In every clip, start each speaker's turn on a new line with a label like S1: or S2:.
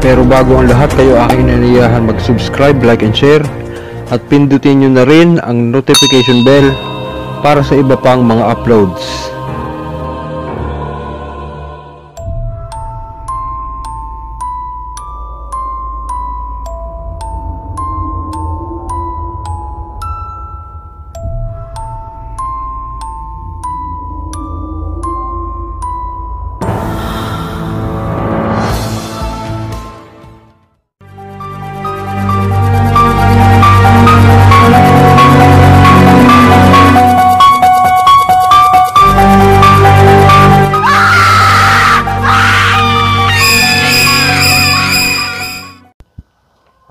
S1: Pero bago ang lahat, kayo aking inaniyahan mag-subscribe, like and share at pindutin nyo na rin ang notification bell para sa iba pang mga uploads.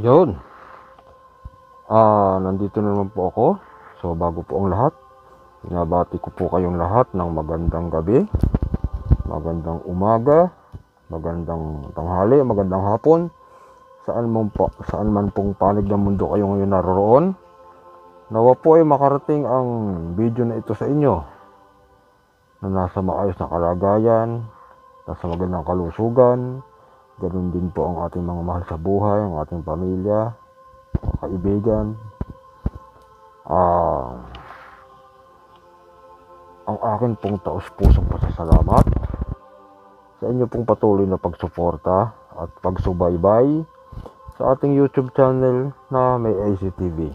S1: Ayun, nandito na naman po ako. So bago po ang lahat, binabati ko po kayong lahat ng magandang gabi, magandang umaga, magandang tanghali, magandang hapon, saan man pong panig ng mundo kayo ngayon naroroon. Nawa po ay makarating ang video na ito sa inyo na nasa maayos na kalagayan, nasa magandang kalusugan. Ganun din po ang ating mga mahal sa buhay, ang ating pamilya, mga kaibigan. Ang akin pong taus-pusong pasasalamat sa inyo pong patuloy na pagsuporta at pagsubaybay sa ating YouTube channel na may ICTV.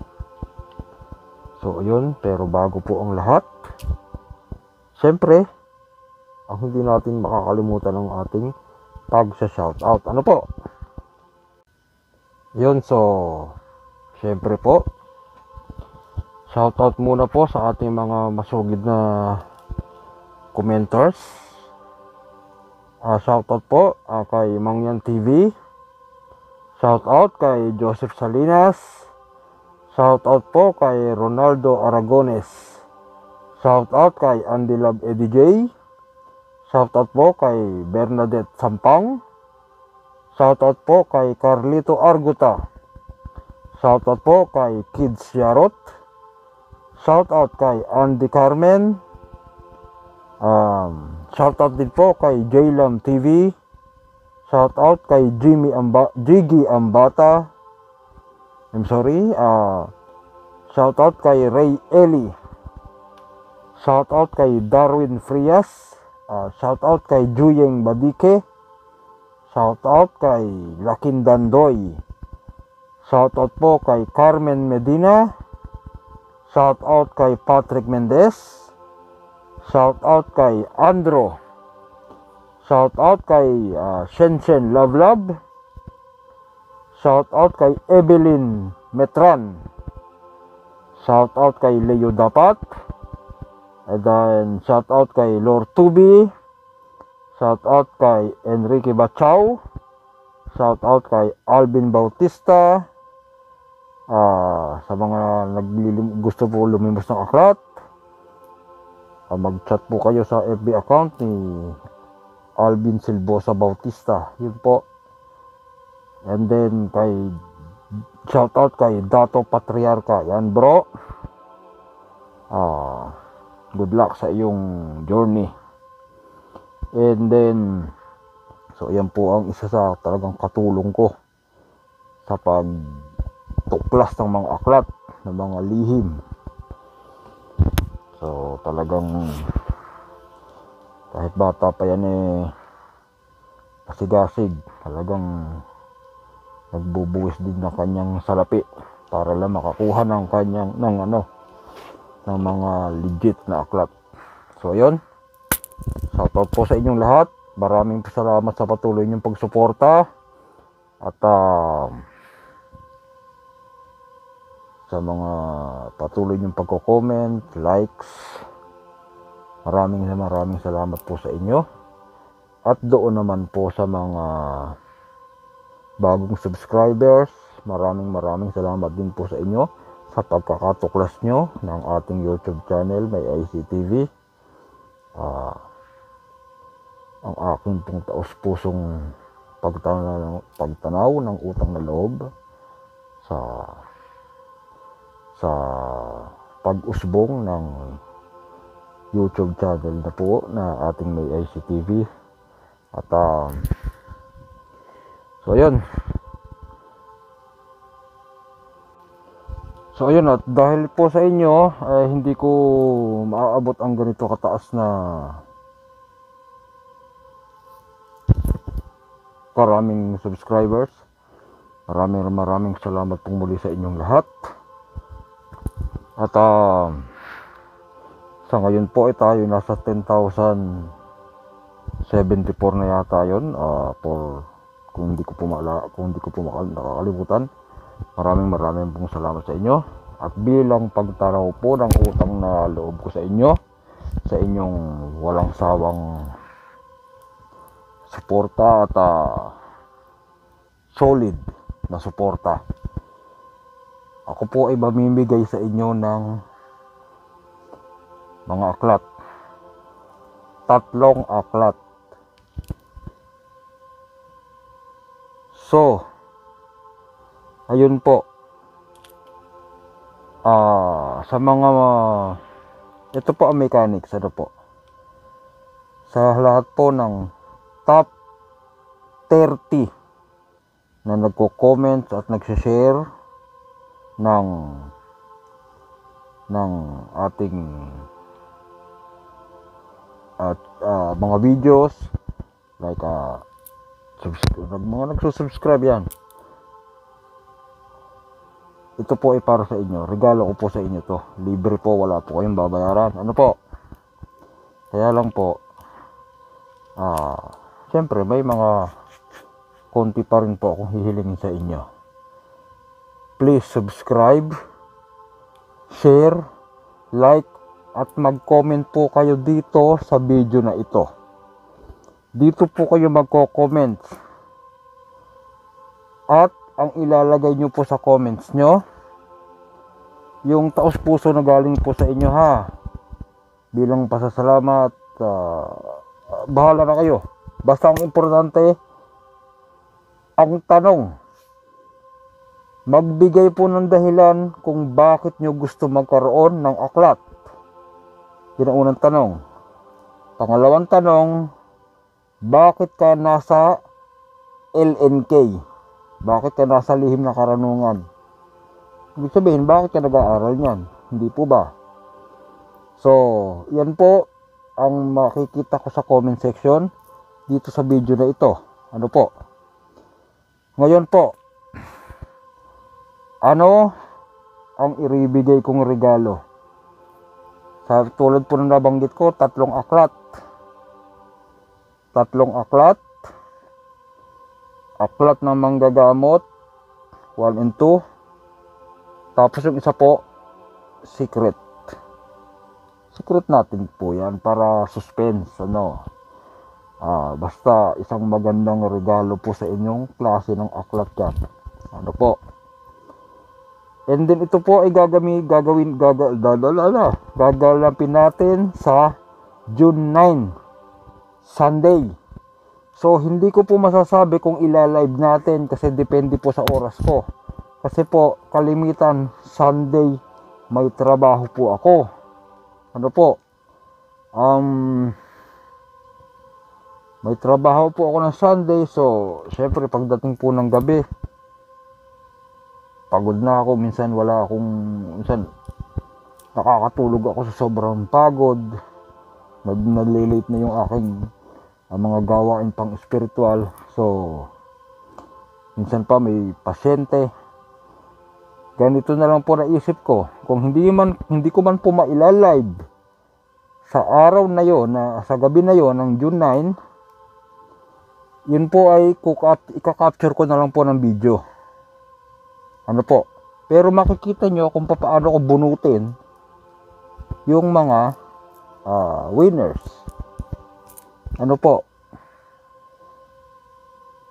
S1: So yun, pero bago po ang lahat, siyempre, ang hindi natin makakalimutan ng ating pag-shoutout. Ano po? Yun, so syempre po, shoutout muna po sa ating mga masugid na commenters. Shoutout po kay Mangyan TV. Shoutout kay Joseph Salinas. Shoutout po kay Ronaldo Aragones. Shoutout kay Andy Love Eddie J. Shoutout po kay Bernadette Sampang. Shoutout po kay Carlito Arguta. Shoutout po kay Kids Yarot. Shoutout kay Andy Carmen. Shoutout din po kay Jaylam TV. Shoutout kay Jiggy Ambata. Shoutout kay Ray Eli. Shoutout kay Darwin Frias. Shoutout kay Juyeng Badike. Shoutout kay Lakindan Doy. Shoutout po kay Carmen Medina. Shoutout kay Patrick Mendez. Shoutout kay Andro. Shoutout kay Shenshen Love Love. Shoutout kay Evelyn Metran. Shoutout kay Leo Dapat. And then, shout out kay Lord Tubi. Shout out kay Enrique Bachao. Shout out kay Alvin Bautista. Sa mga gusto po lumimos ng aklat, mag-chat po kayo sa FB account ni Alvin Silbosa Bautista. Yun po. And then, shout out kay Dato Patriarca. Yan bro. Good luck sa iyong journey. And then, so yan po ang isa sa talagang katulong ko sa pagtuklas ng mga aklat, ng mga lihim. So talagang kahit bata pa yan pasigasig, talagang nagbubuwis din ng kanyang salapi para lang makakuha ng kanyang ng mga legit na aklat. So yun, shoutout po sa inyong lahat. Maraming salamat sa patuloy niyong pagsuporta at sa mga patuloy niyong pagko-comment, likes. Maraming salamat po sa inyo. At doon naman po sa mga bagong subscribers, maraming salamat din po sa inyo sa pagkakatuklas nyo ng ating YouTube channel, may ICTV. Ang aking pong taos-pusong pagtanaw ng utang na loob sa pag-usbong ng YouTube channel na po na ating may ICTV. At So ayun. So ayun, at dahil po sa inyo hindi ko maaabot ang ganito kataas na karaming subscribers. Maraming salamat pong muli sa inyong lahat. At sa ngayon po ay tayo nasa 10,074 na yata yun, for kung hindi ko po nakakalimutan. Maraming pong salamat sa inyo. At bilang pagtaraw po ng utang na loob ko sa inyo, sa inyong walang sawang suporta at solid na suporta, ako po ay mamimigay sa inyo ng mga aklat. 3 aklat. So ayun po, sa mga ito po ang mechanics, ano po, sa lahat po ng top 30 na nagko-comment at nagse-share ng ating mga videos, like mga nagsusubscribe yan, ito po ay para sa inyo. Regalo ko po sa inyo to. Libre po, wala po kayong babayaran. Ano po? Kaya lang po, syempre may mga konti pa rin po akong hihilingin sa inyo. Please subscribe, share, like, at mag-comment po kayo dito sa video na ito. Dito po kayo magko-comment. At ang ilalagay nyo po sa comments nyo, yung taos puso na galing po sa inyo, ha, bilang pasasalamat. Bahala na kayo, basta ang importante ang tanong. Magbigay po ng dahilan kung bakit nyo gusto magkaroon ng aklat. Yun ang unang tanong. Pangalawang tanong, bakit ka nasa LNK? Bakit ka nasa lihim na karanungan? Ibig sabihin, bakit ka nag-aaral niyan? Hindi po ba? So, yan po ang makikita ko sa comment section dito sa video na ito. Ano po? Ngayon po, ano ang iribigay kong regalo? Sa tulad po ng nabanggit ko, 3 aklat. 3 aklat. Aklat ng manggagamot 1 and 2. Tapos yung isa po, secret natin po yan, para suspense, ano. Basta isang magandang regalo po sa inyong klase ng aklat yan. Ano po. And then ito po ay gagalapin natin sa June 9, Sunday. So, hindi ko po masasabi kung ila-live natin kasi depende po sa oras ko. Kasi po, kalimitan, Sunday, may trabaho po ako. Ano po? May trabaho po ako ng Sunday. So, syempre, pagdating po ng gabi, pagod na ako. Minsan nakakatulog ako sa sobrang pagod. Nalilate na yung aking mga gawain pang spiritual. So, minsan pa may pasyente. Ganito na lang po naisip ko. Kung hindi ko man po mailalive sa araw na yon, sa gabi na yon ng June 9, yun po ay ika-capture ko na lang po ng video. Ano po? Pero makikita nyo kung paano ko bunutin yung mga winners. Ano po?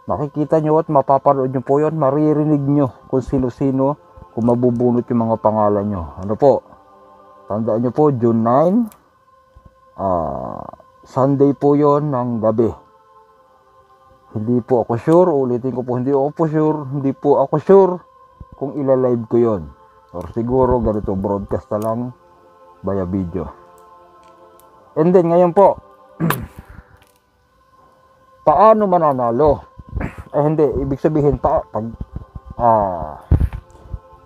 S1: Makikita nyo at mapapanood nyo po yun. Maririnig nyo kung sino-sino, kung mabubunot yung mga pangalan nyo. Ano po? Tandaan nyo po, June 9, Sunday po yon ng gabi. Hindi po ako sure, ulitin ko po, hindi po ako sure kung ila-live ko yon. Or siguro ganito, broadcast na lang via video. And then ngayon po, paano mananalo? hindi, ibig sabihin pag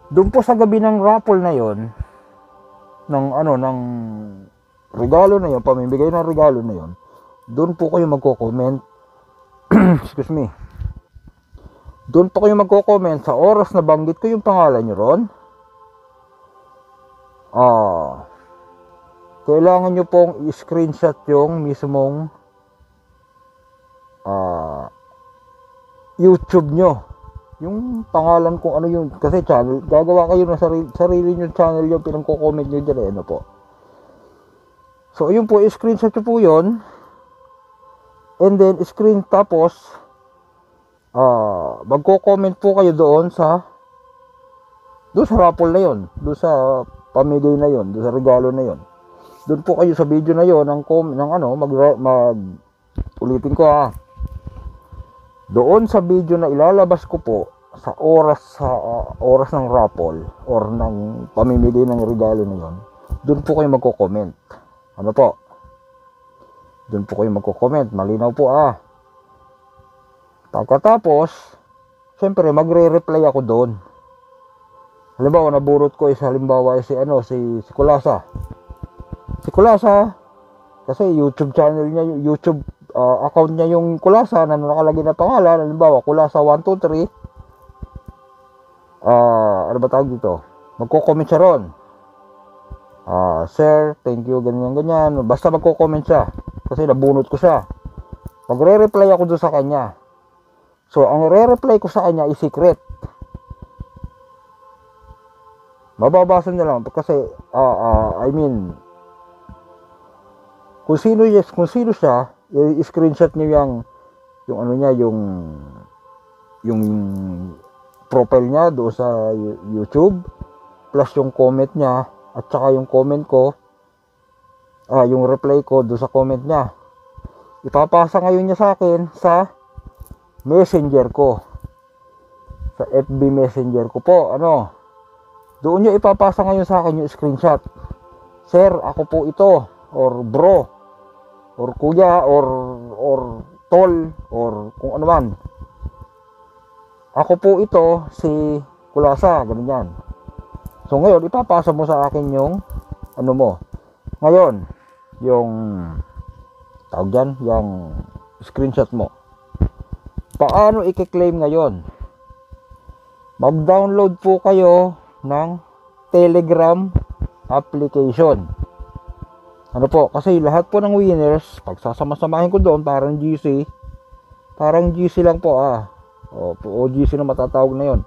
S1: doon po sa gabi ng raffle na yon, ng regalo na yon, pamimigay ng regalo na yon, doon po kayo magko-comment. Excuse me. Doon po kayo magko-comment sa oras na banggit ko yung pangalan nyo ron. Kailangan nyo pong i-screenshot yung mismong YouTube nyo. Yung pangalan kung ano yun. Kasi channel, gagawa kayo ng sarili nyo channel yung pinagko-comment nyo dyan. Ano po. So, ayun po, i-screenshot nyo po yun. And then, tapos, magko-comment po kayo doon sa raffle na yun. Doon sa pamigay na yun. Doon sa regalo na yun. Doon po kayo sa video na yun, ulitin ko doon sa video na ilalabas ko po sa oras ng raffle or ng pamimigay ng regalo na yun, doon po kayo magko-comment. Ano po? Doon po kayo magko-comment. Malinaw po Pagkatapos, syempre magre-reply ako doon. Halimbawa, naburot ko si Kulasa. Si Kulasa, kasi YouTube channel niya, YouTube account niya yung Kulasa na nakalagay na pangalan. Halimbawa, Kulasa 123. Ano ba tawag dito? Magko-comment siya ron. Sir, thank you, ganyan. Basta magko-comment siya. Kasi nabunot ko siya. Magre-reply ako doon sa kanya. So, ang re-reply ko sa kanya is secret. Mababasa niya lang. Kasi, kung sino siya, i-screenshot niyo yung profile niya doon sa YouTube, plus yung comment niya, at saka yung comment ko, yung reply ko doon sa comment niya. Ipapasa ngayon niya sa akin sa messenger ko. Sa FB messenger ko po, doon niya ipapasa ngayon sa akin yung screenshot. Sir, ako po ito, or bro, or kuya, or tol, or kung ano man. Ako po ito, si Kulasa, ganyan. So ngayon, ipapasa mo sa akin yung ngayon, yung tawag dyan, yung screenshot mo. Paano i-claim ngayon? Mag-download po kayo ng Telegram application. Ano po, kasi lahat po ng winners, pagsasama-samahin ko doon, parang GC lang po o GC na matatawag na yon.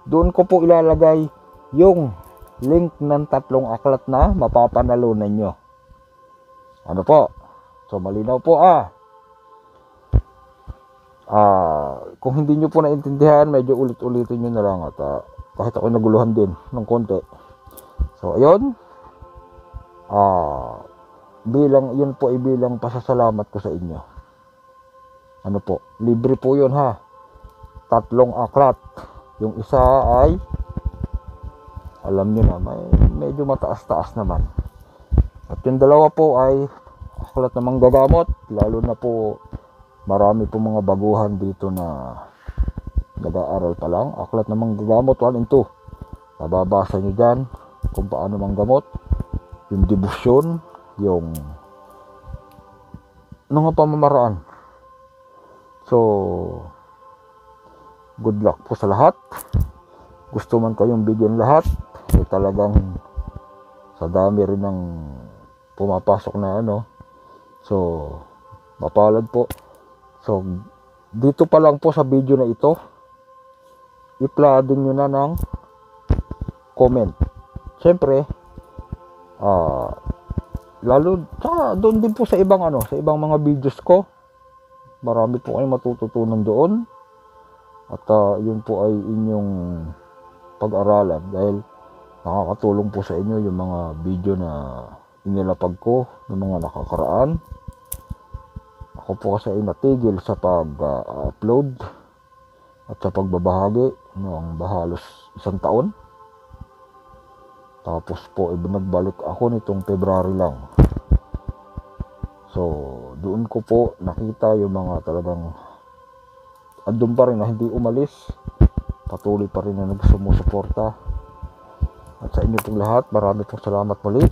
S1: Doon ko po ilalagay yung link ng 3 aklat na mapapanalunan nyo. Ano po? So, malinaw po kung hindi nyo po naintindihan, medyo ulit-ulitin nyo na lang at kahit ako naguluhan din ng konti. So, ayun. Yun po ay bilang pasasalamat ko sa inyo. Ano po? Libre po yun 3 aklat. Yung isa ay, alam nyo na, medyo mataas-taas naman. At yung dalawa po ay aklat na manggagamot. Lalo na po, marami po mga baguhan dito na nag-aaral pa lang. Aklat na manggagamot 1 and 2. Mababasa nyo dyan kung paano manggamot, yung debosyon, yung mga pamamaraan. So, good luck po sa lahat. Gusto man kayong bigyan lahat, talagang sa dami rin ng pumapasok na so mapalad po. So, dito pa lang po sa video na ito, i-flooding nyo na ng comment. Siyempre, lalo, doon din po sa ibang sa ibang mga videos ko. Marami po kayong matututunan doon. At yun po ay inyong pag-aralan dahil nakakatulong po sa inyo yung mga video na inilapag ko ng mga nakakaraan. Ako po kasi ay natigil sa pag-upload at sa pagbabahagi noong halos 1 taon. Tapos po nagbalik ako nitong February lang. So, doon ko po nakita yung mga talagang andun pa rin na hindi umalis, patuloy pa rin na sumusuporta. At sa inyo pong lahat, marami pong salamat muli.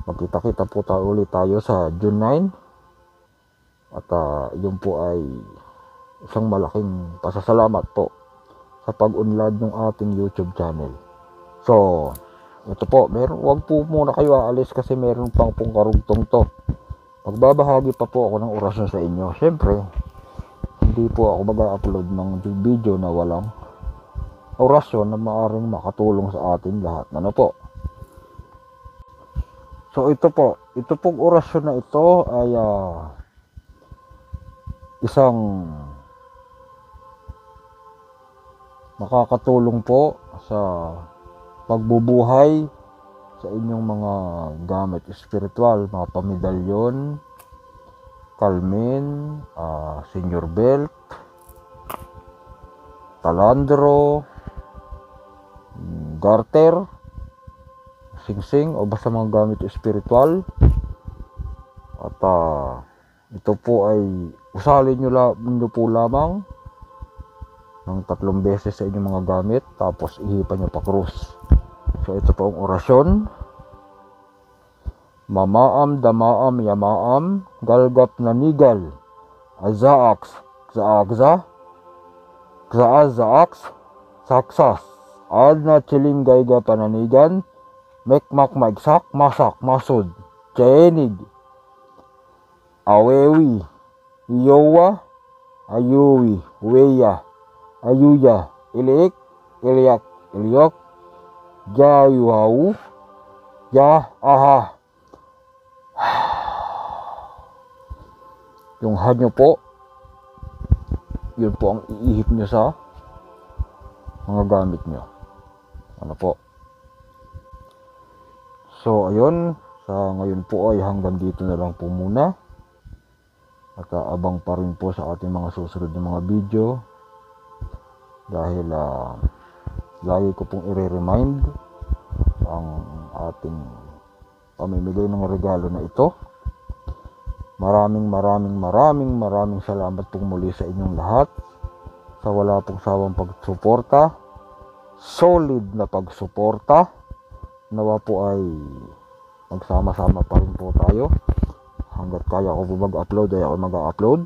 S1: Magkita-kita po ulit tayo sa June 9. At yun po ay isang malaking pasasalamat po sa pag-unlad ng ating YouTube channel. So, ito po, wag po muna kayo aalis kasi meron pang pong karugtong to. Magbabahagi pa po ako ng orasyon sa inyo. Siyempre, hindi po ako mag-upload ng video na walang orasyon na maaaring makatulong sa ating lahat. Ano po? So ito pong orasyon na ito ay isang makakatulong po sa pagbubuhay sa inyong mga gamit espiritual, mga pamedalyon, kalmin, senior belt, talandro, garter, singsing o basta mga gamit espiritual. At ito po ay usalin nyo po lamang ng 3 beses sa inyong mga gamit, tapos ihipan nyo pa krus. So ito po ang orasyon. Mamaam, damaam, yamaam, galgap nanigal, azaaks, zaakza, kzaaz, saksas, adna chilim gayga pananigan, mekmak maigsak, masak, masud, chenig, awewi, iyowa, ayuwi, weya, ayuya, iliik, iliyak, iliyok, jayuhaw, ja, aha. Yung ha nyo po, yun po ang iihip nyo sa mga gamit nyo. Ano po? So ayun, sa ngayon po ay hanggang dito na lang po muna. At abang pa rin po sa ating mga susunod na mga video. Dahil lagi ko pong i-remind ang ating pamimigay ng regalo na ito. Maraming salamat pong muli sa inyong lahat. Sa wala pong sawang pagsuporta. Solid na pagsuporta. Nawa po ay magsama-sama pa rin po tayo. Hanggat kaya ko po mag-upload ay ako mag-upload.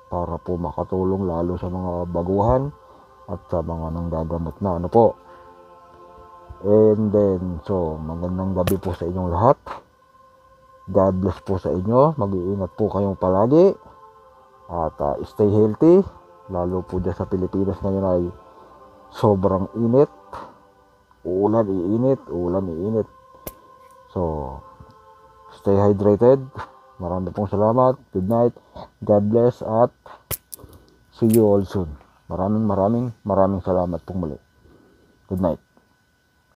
S1: Para po makatulong lalo sa mga baguhan at sa mga nanggagamot na. Ano po? And then, so magandang gabi po sa inyong lahat. God bless po sa inyo. Mag-iingat po kayong palagi. At stay healthy. Lalo po dyan sa Pilipinas ngayon ay sobrang init. Ulan, iinit. So, stay hydrated. Marami pong salamat. Good night. God bless at see you all soon. Maraming salamat pong muli. Good night.